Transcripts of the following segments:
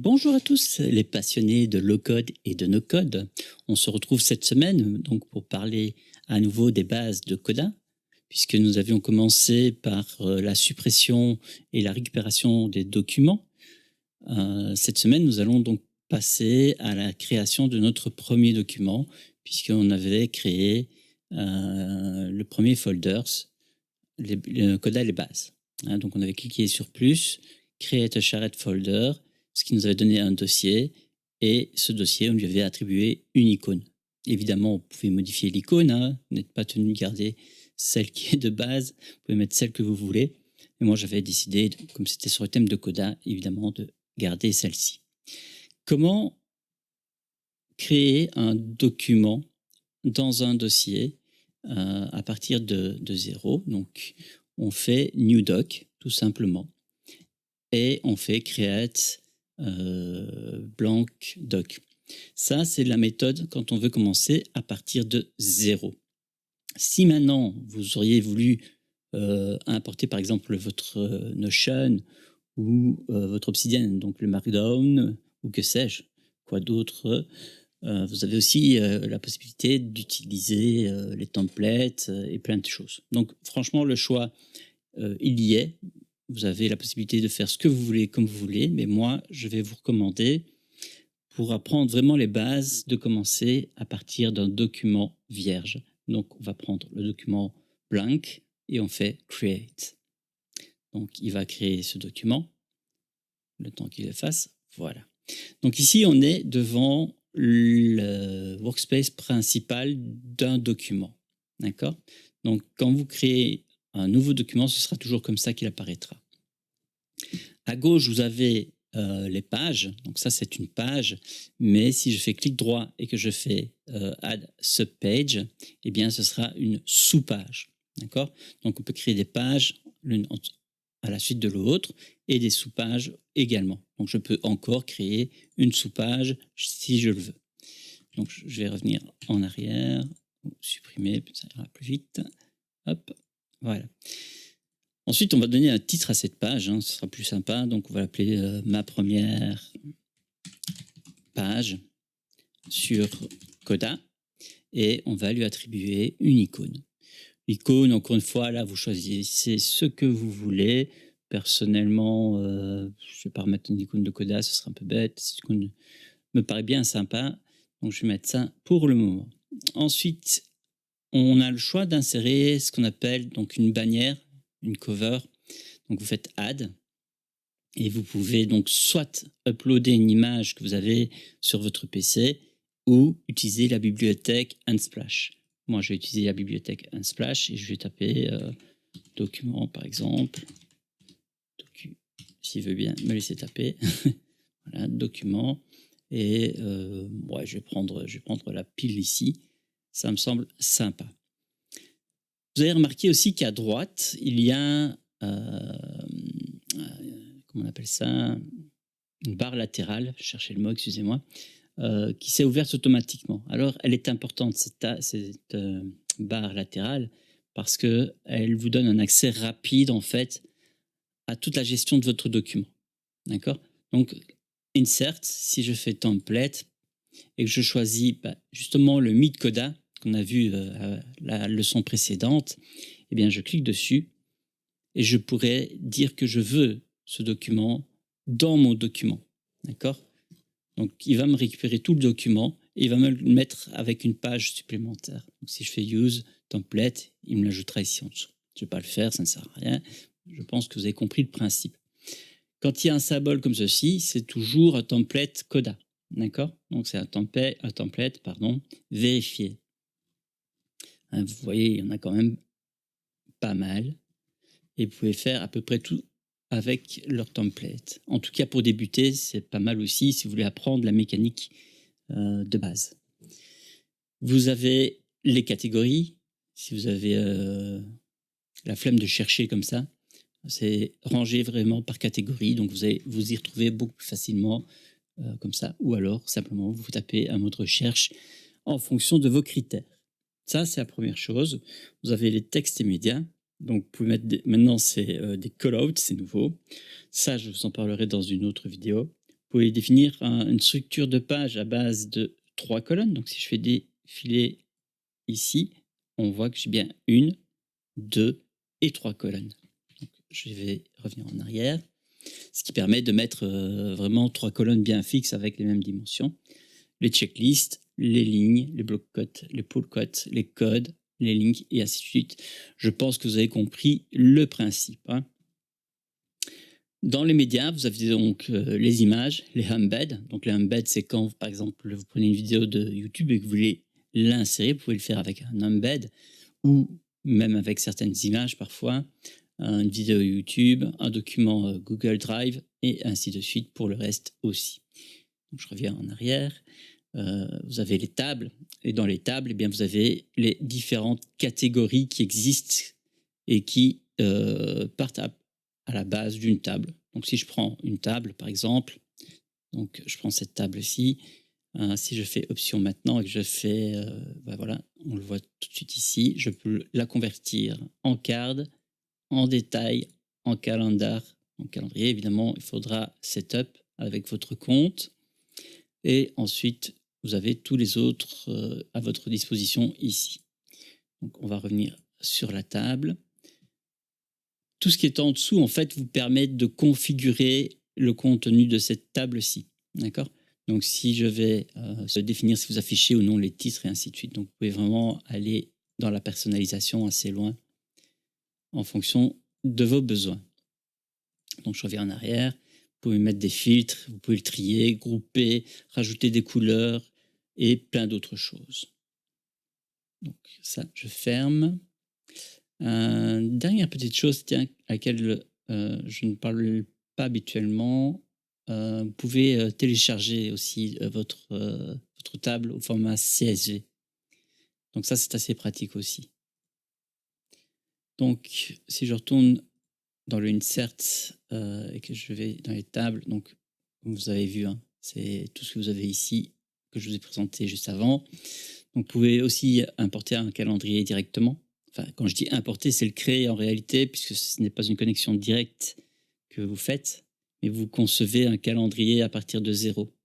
bonjour à tous les passionnés de low-code et de no-code. On se retrouve cette semaine donc pour parler à nouveau des bases de Coda, puisque nous avions commencé par la suppression et la récupération des documents. Cette semaine, nous allons donc passer à la création de notre premier document, puisqu'on avait créé le premier folders, le Coda et les bases. Donc on avait cliqué sur plus, create a shared folder, ce qui nous avait donné un dossier, et ce dossier, on lui avait attribué une icône. Évidemment, vous pouvez modifier l'icône, vous n'êtes pas tenu de garder celle qui est de base, vous pouvez mettre celle que vous voulez. Et moi, j'avais décidé, comme c'était sur le thème de Coda, évidemment, de garder celle-ci. Comment créer un document dans un dossier à partir de zéro? Donc, on fait new doc, tout simplement, et on fait create blank doc. Ça, c'est la méthode quand on veut commencer à partir de zéro. Si maintenant, vous auriez voulu importer, par exemple, votre Notion ou votre Obsidian, donc le Markdown, ou que sais-je, quoi d'autre, vous avez aussi la possibilité d'utiliser les templates et plein de choses. Donc, franchement, le choix, il y est. Vous avez la possibilité de faire ce que vous voulez, comme vous voulez, mais moi, je vais vous recommander, pour apprendre vraiment les bases, de commencer à partir d'un document vierge. Donc, on va prendre le document blank et on fait create. Donc, il va créer ce document, le temps qu'il le fasse. Voilà. Donc ici, on est devant le workspace principal d'un document. D'accord? Donc, quand vous créez un nouveau document, ce sera toujours comme ça qu'il apparaîtra. À gauche, vous avez les pages. Donc ça, c'est une page. Mais si je fais clic droit et que je fais Add Subpage, eh bien, ce sera une sous-page. D'accord? Donc, on peut créer des pages l'une à la suite de l'autre et des sous-pages également. Donc, je peux encore créer une sous-page si je le veux. Donc, je vais revenir en arrière, supprimer, ça ira plus vite. Hop, voilà. Ensuite, on va donner un titre à cette page, ce sera plus sympa. Donc, on va l'appeler ma première page sur Coda et on va lui attribuer une icône. L'icône, encore une fois, là, vous choisissez ce que vous voulez. Personnellement, je ne vais pas remettre une icône de Coda, ce serait un peu bête. Cette icône me paraît bien sympa, donc je vais mettre ça pour le moment. Ensuite, on a le choix d'insérer ce qu'on appelle donc une bannière, une cover. Donc vous faites Add, et vous pouvez donc soit uploader une image que vous avez sur votre PC ou utiliser la bibliothèque Unsplash. Moi, je vais utiliser la bibliothèque Unsplash et je vais taper document, par exemple. S'il veut bien me laisser taper. Voilà, document. Et ouais, je vais prendre la pile ici. Ça me semble sympa. Vous avez remarqué aussi qu'à droite, il y a comment on appelle ça, une barre latérale, cherchez le mot, excusez-moi, qui s'est ouverte automatiquement. Alors, elle est importante, cette barre latérale, parce qu'elle vous donne un accès rapide, en fait, à toute la gestion de votre document. D'accord? Donc, insert, si je fais template, et que je choisis justement le Meet Coda, qu'on a vu la leçon précédente, eh bien, je clique dessus, et je pourrais dire que je veux ce document dans mon document. D'accord? Donc, il va me récupérer tout le document et il va me le mettre avec une page supplémentaire. Donc, si je fais Use, Template, il me l'ajoutera ici en dessous. Je ne vais pas le faire, ça ne sert à rien. Je pense que vous avez compris le principe. Quand il y a un symbole comme ceci, c'est toujours un template Coda. D'accord? Donc, c'est un template vérifié. Vous voyez, il y en a quand même pas mal. Et vous pouvez faire à peu près tout avec leur template. En tout cas, pour débuter, c'est pas mal aussi si vous voulez apprendre la mécanique de base. Vous avez les catégories. Si vous avez la flemme de chercher comme ça, c'est rangé vraiment par catégorie. Donc, vous allez vous y retrouver beaucoup plus facilement comme ça. Ou alors, simplement, vous tapez un mot de recherche en fonction de vos critères. Ça, c'est la première chose. Vous avez les textes et médias. Donc, vous pouvez mettre maintenant, c'est des call-outs, c'est nouveau. Ça, je vous en parlerai dans une autre vidéo. pouvez définir une structure de page à base de 3 colonnes. Donc, si je fais défiler ici, on voit que j'ai bien 1, 2 et 3 colonnes. Donc, je vais revenir en arrière, ce qui permet de mettre vraiment 3 colonnes bien fixes avec les mêmes dimensions. Les checklists, les lignes, les blocs codes, les pull codes, les codes, les links et ainsi de suite. Je pense que vous avez compris le principe. Hein. Dans les médias, vous avez donc les images, les embeds. Donc les embeds, c'est quand, par exemple, vous prenez une vidéo de YouTube et que vous voulez l'insérer, vous pouvez le faire avec un embed ou même avec certaines images parfois, une vidéo YouTube, un document Google Drive et ainsi de suite pour le reste aussi. Donc je reviens en arrière. Vous avez les tables et dans les tables, eh bien, vous avez les différentes catégories qui existent et qui partent à la base d'une table. Donc si je prends une table par exemple, donc je prends cette table-ci, si je fais option maintenant et que je fais, voilà, on le voit tout de suite ici, je peux la convertir en card, en détail, en calendar, en calendrier. Évidemment, il faudra setup avec votre compte et ensuite vous avez tous les autres à votre disposition ici. Donc on va revenir sur la table. Tout ce qui est en dessous, en fait, vous permet de configurer le contenu de cette table-ci. D'accord ? Donc, si je vais définir si vous affichez ou non les titres et ainsi de suite. Donc, vous pouvez vraiment aller dans la personnalisation assez loin en fonction de vos besoins. Donc, je reviens en arrière. Vous pouvez mettre des filtres, vous pouvez le trier, grouper, rajouter des couleurs et plein d'autres choses. Donc, ça, je ferme. Dernière petite chose à laquelle je ne parle pas habituellement, vous pouvez télécharger aussi votre table au format CSV. Donc ça, c'est assez pratique aussi. Donc, si je retourne dans le insert et que je vais dans les tables, donc comme vous avez vu, hein, c'est tout ce que vous avez ici que je vous ai présenté juste avant. Donc, vous pouvez aussi importer un calendrier directement. Enfin, quand je dis importer, c'est le créer en réalité, puisque ce n'est pas une connexion directe que vous faites, mais vous concevez un calendrier à partir de 0.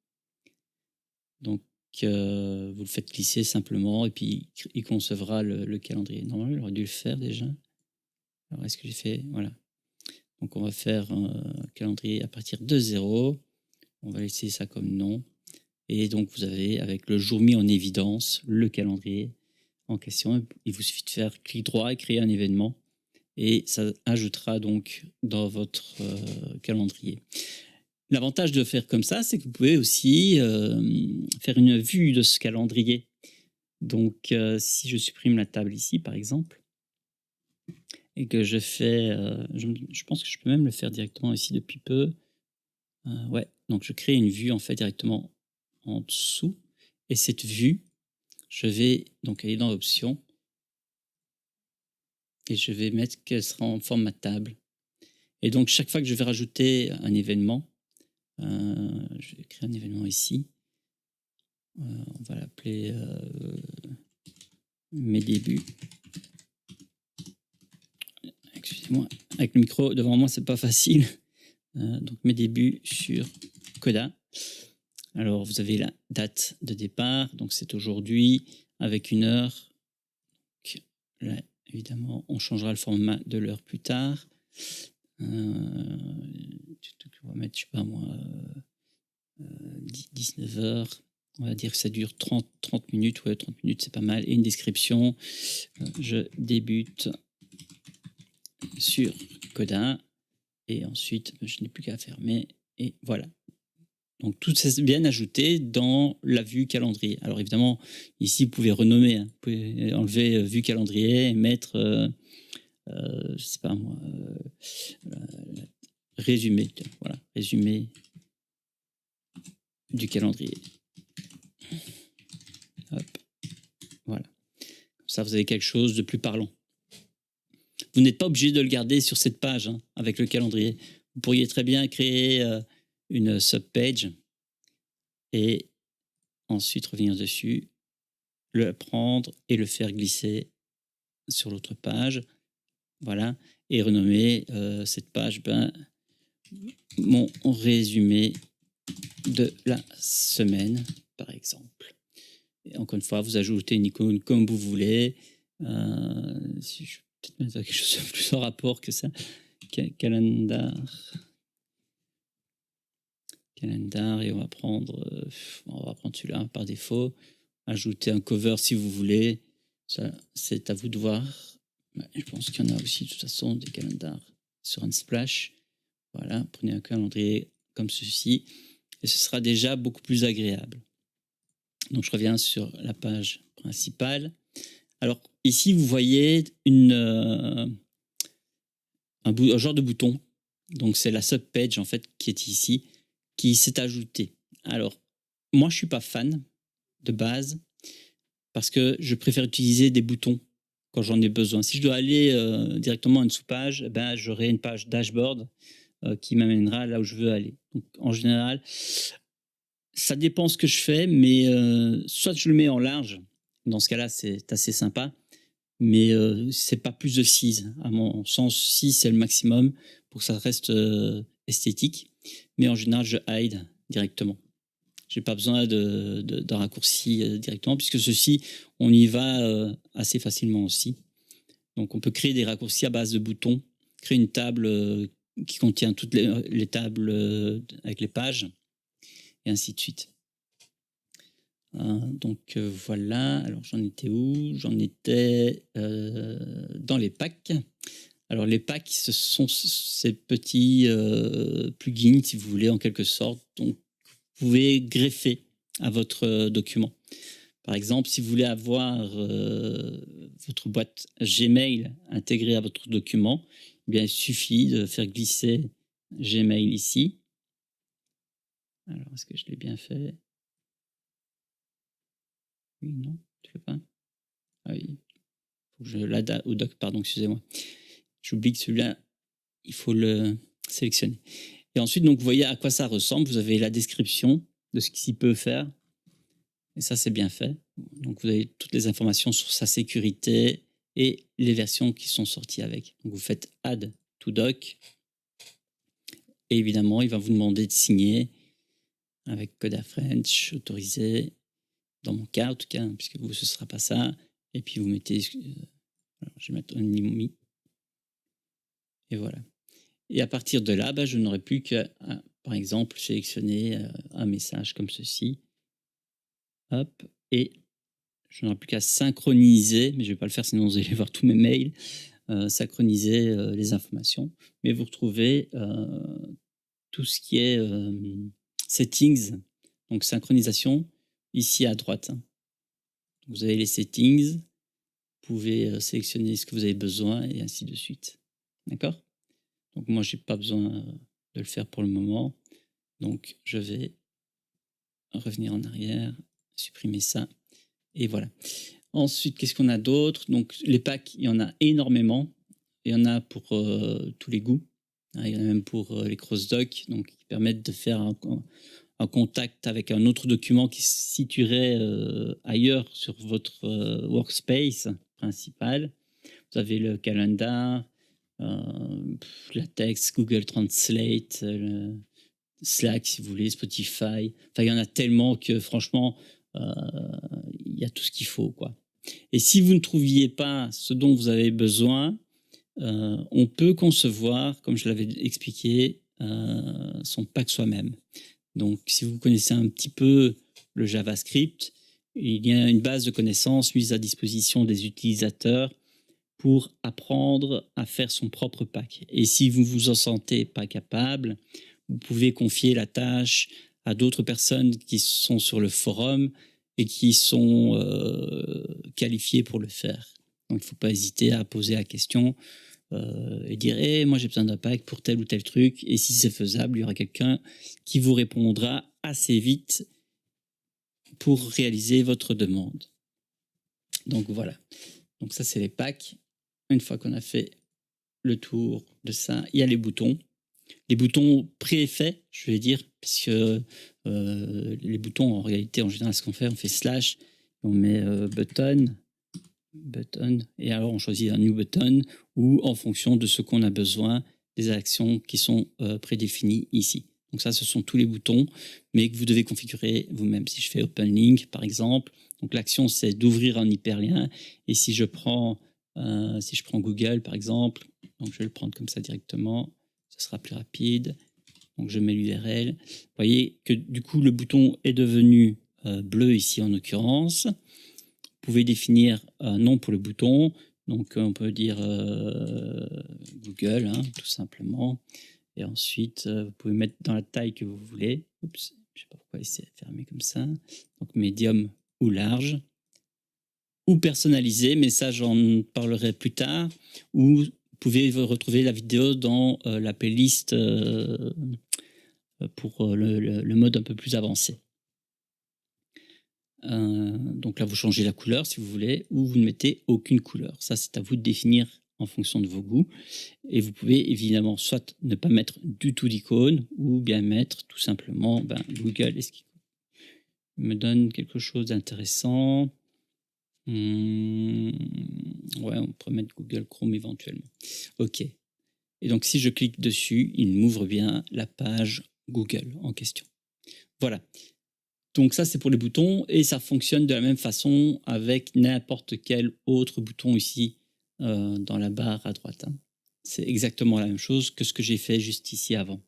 Donc, vous le faites glisser simplement et puis il concevra le calendrier. Normalement, il aurait dû le faire déjà. Alors, est-ce que j'ai fait? Voilà. Donc, on va faire un calendrier à partir de 0. On va laisser ça comme nom. Et donc, vous avez, avec le jour mis en évidence, le calendrier en question. Il vous suffit de faire clic droit et créer un événement. Et ça ajoutera donc dans votre calendrier. L'avantage de faire comme ça, c'est que vous pouvez aussi faire une vue de ce calendrier. Donc, si je supprime la table ici, par exemple, et que je fais... je pense que je peux même le faire directement ici depuis peu. Ouais, donc je crée une vue en fait directement en dessous. Et cette vue, je vais donc aller dans Options et je vais mettre qu'elle sera en format table. Et donc, chaque fois que je vais rajouter un événement, je vais créer un événement ici. On va l'appeler mes débuts. Excusez-moi, avec le micro devant moi, c'est pas facile. Donc, mes débuts sur Coda. Alors, vous avez la date de départ, donc c'est aujourd'hui avec 1 heure. Donc, là, évidemment, on changera le format de l'heure plus tard. On va mettre, je sais pas moi, 19 heures. On va dire que ça dure 30 minutes. Ouais, 30 minutes, c'est pas mal. Et une description. Je débute sur Coda. Et ensuite, je n'ai plus qu'à fermer. Et voilà. Donc, tout ça, c'est bien ajouté dans la vue calendrier. Alors, évidemment, ici, vous pouvez renommer. Hein. Vous pouvez enlever vue calendrier et mettre, je sais pas moi, résumé. Voilà, résumé du calendrier. Hop. Voilà. Comme ça, vous avez quelque chose de plus parlant. Vous n'êtes pas obligé de le garder sur cette page hein, avec le calendrier. Vous pourriez très bien créer une subpage et ensuite revenir dessus, le prendre et le faire glisser sur l'autre page. Voilà. Et renommer cette page mon résumé de la semaine, par exemple. Et encore une fois, vous ajoutez une icône comme vous voulez. Si je peux peut-être mettre quelque chose de plus en rapport que ça. Calendar, et on va prendre celui-là par défaut. Ajouter un cover si vous voulez. Ça, c'est à vous de voir. Je pense qu'il y en a aussi de toute façon des calendars sur Unsplash. Voilà, prenez un calendrier comme ceci et ce sera déjà beaucoup plus agréable. Donc je reviens sur la page principale. Alors ici vous voyez un genre de bouton. Donc c'est la subpage en fait qui est ici, qui s'est ajoutée. Alors moi je suis pas fan de base parce que je préfère utiliser des boutons quand j'en ai besoin. Si je dois aller directement à une sous-page, ben, j'aurai une page dashboard qui m'amènera là où je veux aller. Donc, en général, ça dépend ce que je fais, mais soit je le mets en large, dans ce cas-là, c'est assez sympa, mais c'est pas plus de 6. À mon sens, 6, c'est le maximum pour que ça reste esthétique. Mais en général, je hide directement. J'ai pas besoin d'un raccourci directement, puisque ceci, on y va assez facilement aussi. Donc, on peut créer des raccourcis à base de boutons, créer une table qui contient toutes les tables avec les pages, et ainsi de suite. Donc voilà, alors j'en étais où? J'en étais dans les packs. Alors les packs, ce sont ces petits plugins, si vous voulez, en quelque sorte. Donc vous pouvez greffer à votre document. Par exemple, si vous voulez avoir votre boîte Gmail intégrée à votre document, eh bien, il suffit de faire glisser Gmail ici. Alors, est-ce que je l'ai bien fait? Oui, non, tu fais pas? Ah oui, faut que je l'adapte au doc, pardon, excusez-moi. J'oublie que celui-là, il faut le sélectionner. Et ensuite, donc, vous voyez à quoi ça ressemble. Vous avez la description de ce qu'il s'y peut faire. Et ça, c'est bien fait. Donc, vous avez toutes les informations sur sa sécurité et les versions qui sont sorties avec. Donc, vous faites Add to Doc. Et évidemment, il va vous demander de signer avec Coda French, autorisé, dans mon cas en tout cas, puisque vous, ce ne sera pas ça. Et puis, vous mettez... alors, je vais mettre Only. Et voilà. Et à partir de là, je n'aurai plus qu'à, par exemple, sélectionner un message comme ceci. Hop. Et je n'aurai plus qu'à synchroniser, mais je ne vais pas le faire sinon vous allez voir tous mes mails, synchroniser les informations. Mais vous retrouvez tout ce qui est settings, donc synchronisation, ici à droite. Vous avez les settings, vous pouvez sélectionner ce que vous avez besoin et ainsi de suite. D'accord? Donc moi, je n'ai pas besoin de le faire pour le moment. Donc je vais revenir en arrière, supprimer ça, et voilà. Ensuite, qu'est-ce qu'on a d'autre? Donc les packs, il y en a énormément. Il y en a pour tous les goûts. Il y en a même pour les cross-docs, donc qui permettent de faire un contact avec un autre document qui se situerait ailleurs sur votre workspace principal. Vous avez le calendar, la texte, Google Translate, Slack si vous voulez, Spotify. Enfin, il y en a tellement que franchement, il y a tout ce qu'il faut, quoi. Et si vous ne trouviez pas ce dont vous avez besoin, on peut concevoir, comme je l'avais expliqué, son pack soi-même. Donc, si vous connaissez un petit peu le JavaScript, il y a une base de connaissances mise à disposition des utilisateurs pour apprendre à faire son propre pack. Et si vous vous en sentez pas capable, vous pouvez confier la tâche à d'autres personnes qui sont sur le forum et qui sont qualifiées pour le faire. Donc, il ne faut pas hésiter à poser la question et dire hey, « moi j'ai besoin d'un pack pour tel ou tel truc ». Et si c'est faisable, il y aura quelqu'un qui vous répondra assez vite pour réaliser votre demande. Donc, voilà. Donc, ça, c'est les packs. Une fois qu'on a fait le tour de ça, il y a les boutons. Les boutons préfaits, je vais dire, puisque les boutons, en réalité, en général, ce qu'on fait, on fait slash, on met button, et alors on choisit un new button, ou en fonction de ce qu'on a besoin, des actions qui sont prédéfinies ici. Donc ça, ce sont tous les boutons, mais que vous devez configurer vous-même. Si je fais Open Link, par exemple, donc l'action, c'est d'ouvrir un hyperlien. Et si je prends Google, par exemple, donc je vais le prendre comme ça directement, ce sera plus rapide. Donc je mets l'URL. Vous voyez que du coup, le bouton est devenu bleu ici en l'occurrence. Vous pouvez définir un nom pour le bouton. Donc on peut dire Google, hein, tout simplement. Et ensuite, vous pouvez mettre dans la taille que vous voulez. Oups, je ne sais pas pourquoi il s'est fermé comme ça. Donc médium ou large. Ou personnalisé, mais ça j'en parlerai plus tard. Ou vous pouvez retrouver la vidéo dans la playlist pour le mode un peu plus avancé. Donc là, vous changez la couleur si vous voulez, ou vous ne mettez aucune couleur. Ça, c'est à vous de définir en fonction de vos goûts. Et vous pouvez évidemment soit ne pas mettre du tout d'icône, ou bien mettre tout simplement Google. Est-ce qu'il me donne quelque chose d'intéressant? Ouais, on pourrait mettre Google Chrome éventuellement. OK. Et donc, si je clique dessus, il m'ouvre bien la page Google en question. Voilà. Donc ça, c'est pour les boutons et ça fonctionne de la même façon avec n'importe quel autre bouton ici dans la barre à droite. Hein. C'est exactement la même chose que ce que j'ai fait juste ici avant.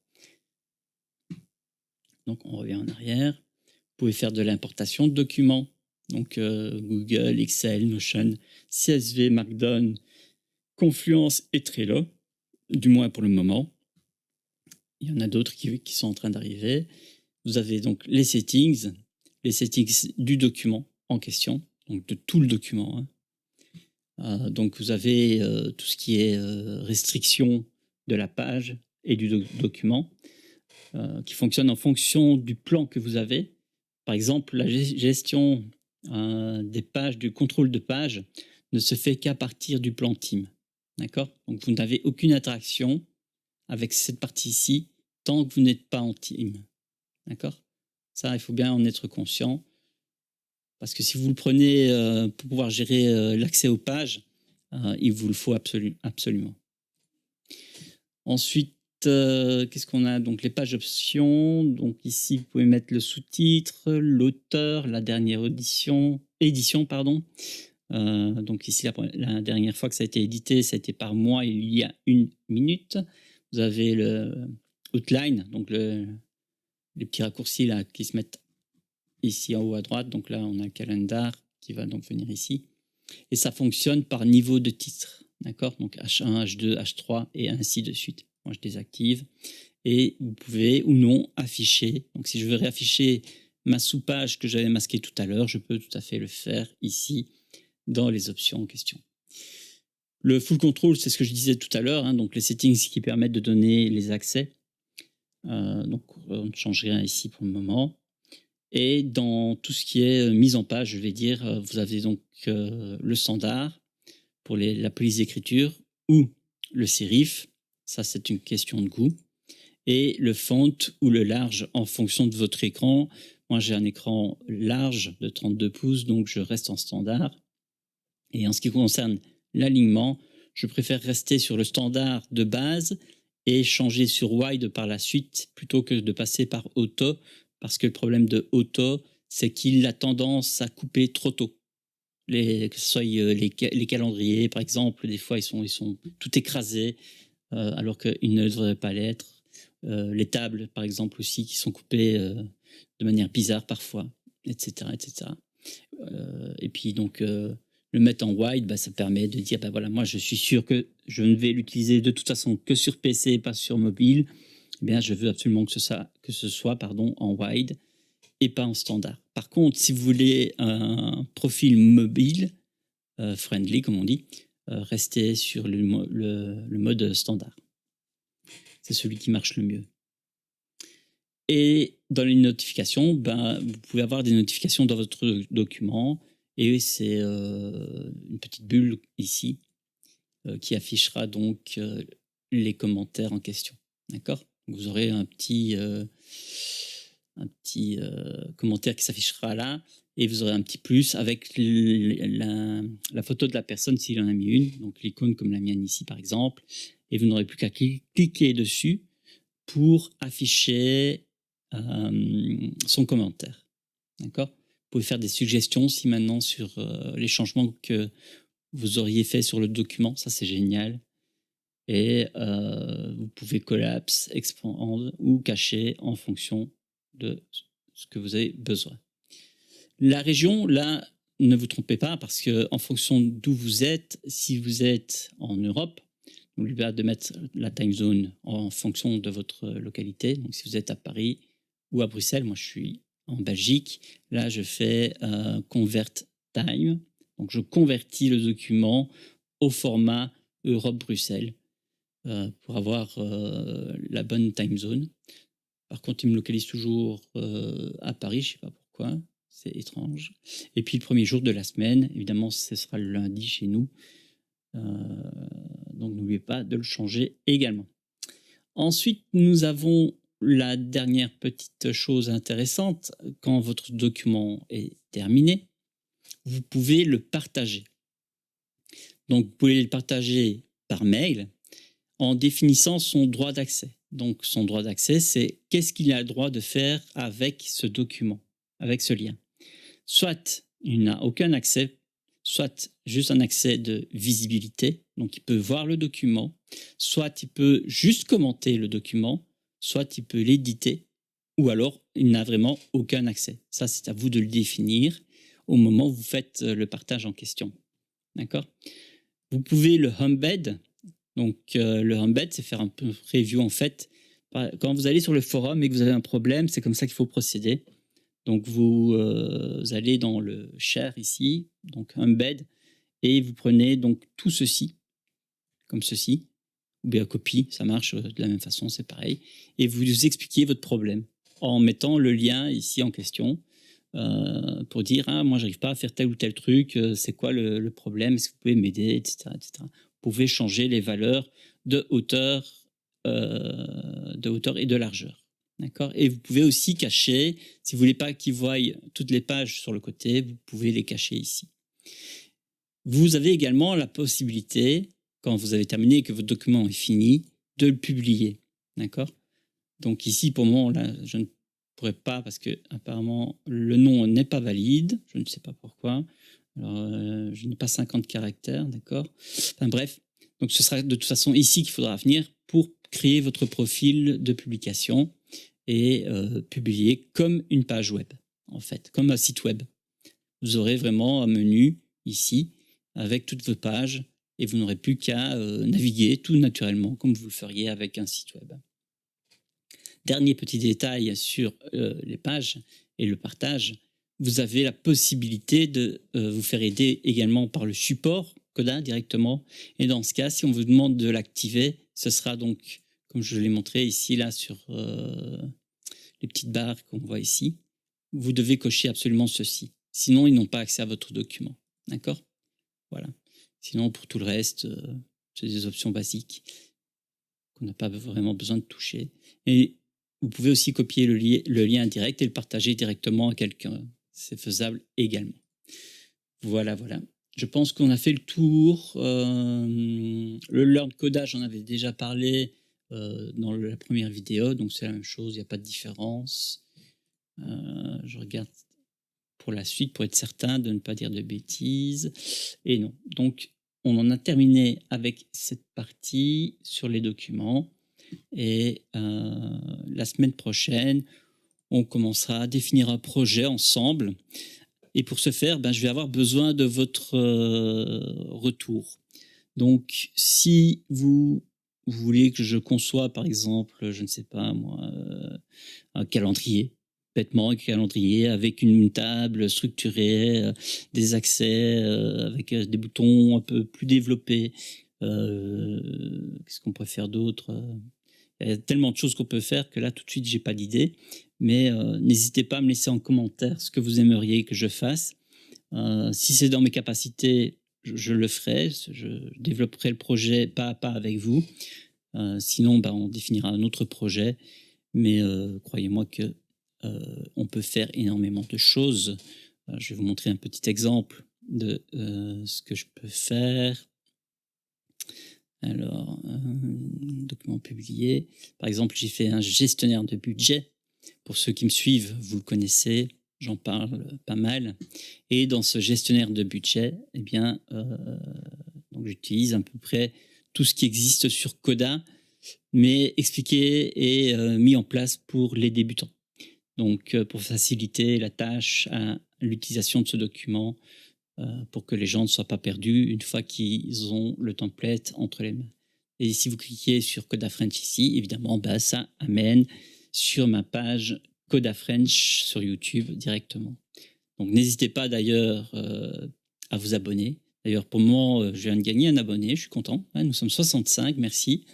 Donc on revient en arrière. Vous pouvez faire de l'importation de documents. Donc Google, Excel, Notion, CSV, Markdown, Confluence et Trello, du moins pour le moment. Il y en a d'autres qui sont en train d'arriver. Vous avez donc les settings du document en question, donc de tout le document. Hein. Donc vous avez tout ce qui est restriction de la page et du document qui fonctionne en fonction du plan que vous avez. Par exemple, la gestion des pages, du contrôle de page ne se fait qu'à partir du plan team. D'accord? Donc vous n'avez aucune interaction avec cette partie ici tant que vous n'êtes pas en team. D'accord? Ça, il faut bien en être conscient. Parce que si vous le prenez pour pouvoir gérer l'accès aux pages, il vous le faut absolument. Ensuite, qu'est-ce qu'on a? Donc les pages options. Donc ici, vous pouvez mettre le sous-titre, l'auteur, la dernière édition, pardon. Donc ici, la dernière fois que ça a été édité, ça a été par moi il y a 1 minute. Vous avez le outline, donc les petits raccourcis là qui se mettent ici en haut à droite. Donc là, on a le calendar qui va donc venir ici. Et ça fonctionne par niveau de titre. D'accord? Donc H1, H2, H3 et ainsi de suite. Moi, je désactive. Et vous pouvez ou non afficher. Donc si je veux réafficher ma sous-page que j'avais masquée tout à l'heure, je peux tout à fait le faire ici dans les options en question. Le full control, c'est ce que je disais tout à l'heure. Hein, donc les settings qui permettent de donner les accès. Donc on ne change rien ici pour le moment. Et dans tout ce qui est mise en page, je vais dire, vous avez donc le standard pour la police d'écriture ou le serif. Ça, c'est une question de goût. Et le font ou le large en fonction de votre écran. Moi, j'ai un écran large de 32 pouces, donc je reste en standard. Et en ce qui concerne l'alignement, je préfère rester sur le standard de base et changer sur wide par la suite plutôt que de passer par auto, parce que le problème de auto, c'est qu'il a tendance à couper trop tôt. Que ce soit les calendriers, par exemple, des fois, ils sont tout écrasés, alors qu'ils ne devraient pas l'être. Les tables, par exemple, aussi, qui sont coupées de manière bizarre parfois, etc. etc. Et puis, donc, le mettre en wide, ça permet de dire, voilà, moi, je suis sûr que je ne vais l'utiliser de toute façon que sur PC, pas sur mobile. Eh bien, je veux absolument que ce soit en wide et pas en standard. Par contre, si vous voulez un profil mobile, friendly, comme on dit, restez sur le mode standard. C'est celui qui marche le mieux. Et dans les notifications, vous pouvez avoir des notifications dans votre document. Et c'est une petite bulle ici qui affichera donc les commentaires en question. D'accord? Vous aurez un petit commentaire qui s'affichera là et vous aurez un petit plus avec la photo de la personne s'il en a mis une, donc l'icône comme la mienne ici par exemple, et vous n'aurez plus qu'à cliquer dessus pour afficher son commentaire. D'accord? Vous pouvez faire des suggestions aussi maintenant sur les changements que vous auriez fait sur le document. Ça, c'est génial. Et vous pouvez collapse, expand ou cacher en fonction de ce que vous avez besoin. La région, là, ne vous trompez pas parce que en fonction d'où vous êtes, si vous êtes en Europe, n'oubliez pas de mettre la time zone en fonction de votre localité. Donc, si vous êtes à Paris ou à Bruxelles, moi je suis en Belgique, là je fais convert time. Donc, je convertis le document au format Europe-Bruxelles pour avoir la bonne time zone. Par contre, il me localise toujours à Paris, je ne sais pas pourquoi, c'est étrange. Et puis le premier jour de la semaine, évidemment, ce sera le lundi chez nous. Donc n'oubliez pas de le changer également. Ensuite, nous avons la dernière petite chose intéressante. Quand votre document est terminé, vous pouvez le partager. Donc, vous pouvez le partager par mail en définissant son droit d'accès. Donc, son droit d'accès, c'est qu'est-ce qu'il a le droit de faire avec ce document, avec ce lien. Soit il n'a aucun accès, soit juste un accès de visibilité, donc il peut voir le document, soit il peut juste commenter le document, soit il peut l'éditer, ou alors il n'a vraiment aucun accès. Ça, c'est à vous de le définir au moment où vous faites le partage en question. D'accord ? Vous pouvez le embed. Donc, le embed, c'est faire un peu review en fait. Quand vous allez sur le forum et que vous avez un problème, c'est comme ça qu'il faut procéder. Donc, vous allez dans le share ici, donc embed, et vous prenez donc tout ceci, comme ceci, ou bien copie, ça marche de la même façon, c'est pareil, et vous expliquez votre problème en mettant le lien ici en question pour dire « Ah, moi, j'arrive pas à faire tel ou tel truc, c'est quoi le problème, est-ce que vous pouvez m'aider, etc., etc. » Vous pouvez changer les valeurs de hauteur et de largeur. D'accord ? Et vous pouvez aussi cacher, si vous voulez pas qu'ils voient toutes les pages sur le côté, vous pouvez les cacher ici. Vous avez également la possibilité, quand vous avez terminé et que votre document est fini, de le publier. D'accord ? Donc ici, pour le moment, là, je ne pourrais pas parce que apparemment le nom n'est pas valide. Je ne sais pas pourquoi. Alors, je n'ai pas 50 caractères, d'accord ? Enfin bref, donc ce sera de toute façon ici qu'il faudra venir pour créer votre profil de publication et publier comme une page web, en fait, comme un site web. Vous aurez vraiment un menu ici avec toutes vos pages et vous n'aurez plus qu'à naviguer tout naturellement comme vous le feriez avec un site web. Dernier petit détail sur les pages et le partage, vous avez la possibilité de vous faire aider également par le support Coda directement. Et dans ce cas, si on vous demande de l'activer, ce sera donc, comme je l'ai montré ici, là, sur les petites barres qu'on voit ici, vous devez cocher absolument ceci. Sinon, ils n'ont pas accès à votre document. D'accord ? Voilà. Sinon, pour tout le reste, c'est des options basiques qu'on n'a pas vraiment besoin de toucher. Et vous pouvez aussi copier le lien direct et le partager directement à quelqu'un. C'est faisable également. Voilà, voilà. Je pense qu'on a fait le tour. Le learn codage, j'en avais déjà parlé dans la première vidéo, donc c'est la même chose, il n'y a pas de différence. Je regarde pour la suite pour être certain de ne pas dire de bêtises. Et non. Donc, on en a terminé avec cette partie sur les documents. Et la semaine prochaine, on commencera à définir un projet ensemble. Et pour ce faire, je vais avoir besoin de votre retour. Donc, si vous voulez que je conçoive, par exemple, je ne sais pas moi, un calendrier, bêtement un calendrier avec une table structurée, des accès, avec des boutons un peu plus développés. Qu'est-ce qu'on pourrait faire d'autre ? Il y a tellement de choses qu'on peut faire que là, tout de suite, j'ai pas d'idée. Mais n'hésitez pas à me laisser en commentaire ce que vous aimeriez que je fasse. Si c'est dans mes capacités, je le ferai. Je développerai le projet pas à pas avec vous. Sinon, on définira un autre projet. Mais croyez-moi que on peut faire énormément de choses. Je vais vous montrer un petit exemple de ce que je peux faire. Alors, document publié. Par exemple, j'ai fait un gestionnaire de budget. Pour ceux qui me suivent, vous le connaissez, j'en parle pas mal. Et dans ce gestionnaire de budget, eh bien, donc j'utilise à peu près tout ce qui existe sur Coda, mais expliqué et mis en place pour les débutants. Donc, pour faciliter la tâche à l'utilisation de ce document, pour que les gens ne soient pas perdus une fois qu'ils ont le template entre les mains. Et si vous cliquez sur Coda French ici, évidemment, bah, ça amène sur ma page Coda French sur YouTube directement. Donc n'hésitez pas d'ailleurs à vous abonner. D'ailleurs, pour le moment, je viens de gagner un abonné, je suis content. Nous sommes 65, merci.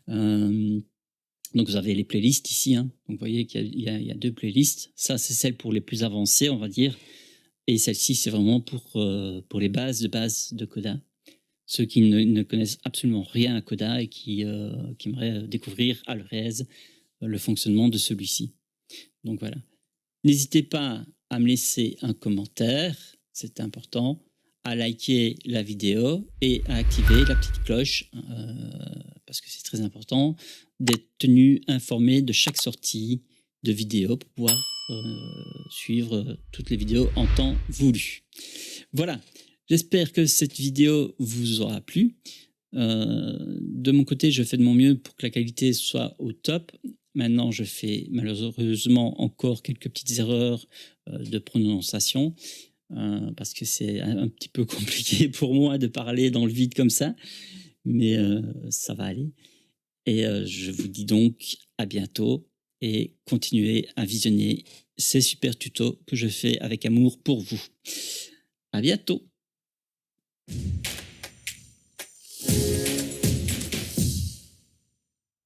Donc vous avez les playlists ici. Donc vous voyez qu'il y a 2 playlists. Ça, c'est celle pour les plus avancés, on va dire. Et celle-ci, c'est vraiment pour les bases de Coda. Ceux qui ne connaissent absolument rien à Coda et qui aimeraient découvrir à leur aise le fonctionnement de celui-ci. Donc voilà. N'hésitez pas à me laisser un commentaire, c'est important, à liker la vidéo et à activer la petite cloche, parce que c'est très important, d'être tenu informé de chaque sortie de vidéo pour pouvoir suivre toutes les vidéos en temps voulu. Voilà, j'espère que cette vidéo vous aura plu. De mon côté, je fais de mon mieux pour que la qualité soit au top. Maintenant, je fais malheureusement encore quelques petites erreurs de prononciation, parce que c'est un petit peu compliqué pour moi de parler dans le vide comme ça, mais ça va aller. Et je vous dis donc à bientôt et continuez à visionner ces super tutos que je fais avec amour pour vous. À bientôt.